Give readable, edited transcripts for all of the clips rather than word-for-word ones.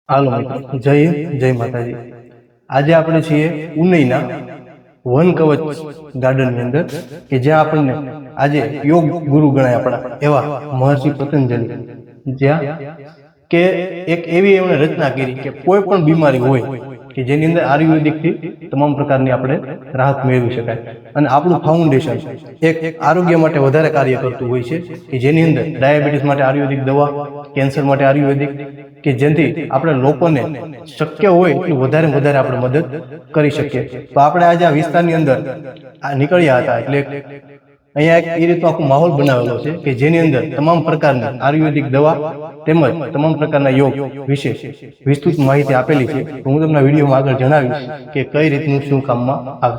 હાલો મિત્રો, જય હિન્દ, જય માતાજી। આજે આપણે છીએ ઉનઈના વન કવચ ગાર્ડનની અંદર કે જ્યાં આપણને આજે યોગ ગુરુ ગણાય આપણા એવા મહર્ષિ પતંજલિ, જ્યાં કે એક એવી એમણે રચના કરી કે કોઈ પણ બીમારી હોય કે જેની અંદર આયુર્વેદિકથી તમામ પ્રકારની આપણે રાહત મેળવી શકાય। અને આપણું ફાઉન્ડેશન એક આરોગ્ય માટે વધારે કાર્ય કરતું હોય છે કે જેની અંદર ડાયાબિટીસ માટે આયુર્વેદિક દવા, કેન્સર માટે આયુર્વેદિક, કે જેથી આપણે લોકોને શક્ય હોય એટલું વધારે આપણે મદદ કરી શકીએ। તો આપણે આજે આ વિસ્તારની અંદર નીકળ્યા હતા, એટલે અહીંયા એક એ રીતનો આખો માહોલ બનાવેલો છે કે જેની અંદર તમામ પ્રકારની આયુર્વેદિક દવા તેમજ તમામ પ્રકારના યોગ વિશે વિસ્તૃત માહિતી આપેલી છે। તો હું તમને વિડીયોમાં આગળ જણાવીશ કે કઈ રીતનું શું કામમાં આવે।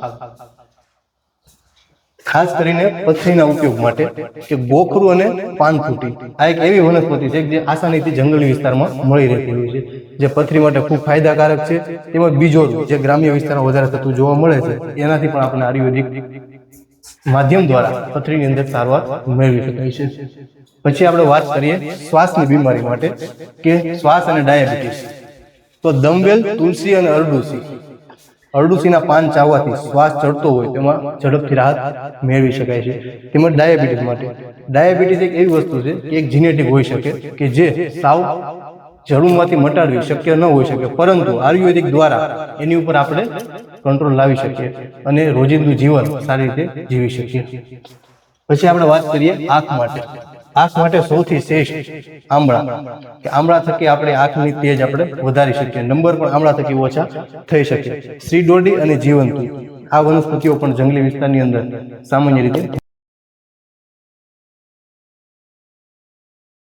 ખાસ કરીને પથરીના ઉપયોગ માટે કે ગોખરું અને પાનફૂટી આ એક એવી વનસ્પતિ છે જે આસાનીથી જંગલી વિસ્તારમાં મળી રહેતી હોય છે, જે પથરી માટે ખૂબ ફાયદાકારક છે। તેમજ બીજોરું જે ગ્રામ્ય વિસ્તારમાં વધારે થતું જોવા મળે છે, એનાથી પણ આપણે આયુર્વેદિક માધ્યમ દ્વારા પથરીની અંદર સારવાર મેળવી શકાય છે। પછી આપણે વાત કરીએ શ્વાસની બીમારી માટે કે શ્વાસ અને ડાયાબિટીસ, તો દમવેલ, તુલસી અને અરડુસીના પાન ચાવવાથી શ્વાસ ચડતો હોય તેમાં ઝડપથી રાહત મેળવી શકાય છે। તેમજ ડાયાબિટીસ માટે, ડાયાબિટીસ એક એવી વસ્તુ છે કે એક જીનેટિક હોઈ શકે કે જે સાવ જડુમાંથી મટાડવી શક્ય ન હોઈ શકે, પરંતુ આયુર્વેદિક દ્વારા એની ઉપર આપણે કંટ્રોલ લાવી શકીએ અને રોજિંદુ જીવન સારી રીતે જીવી શકીએ। પછી આપણે વાત કરીએ આંખ માટે। આંખ માટે સૌથી શ્રેષ્ઠ આમળા, કે આમળા થકી આપણે આંખની તેજ આપણે વધારી શકીએ, નંબર પણ આમળા થકી ઓછા થઈ શકે। શ્રી દોરડી અને જીવંતુ આ વનસ્પતિઓ પણ જંગલી વિસ્તારની અંદર સામાન્ય રીતે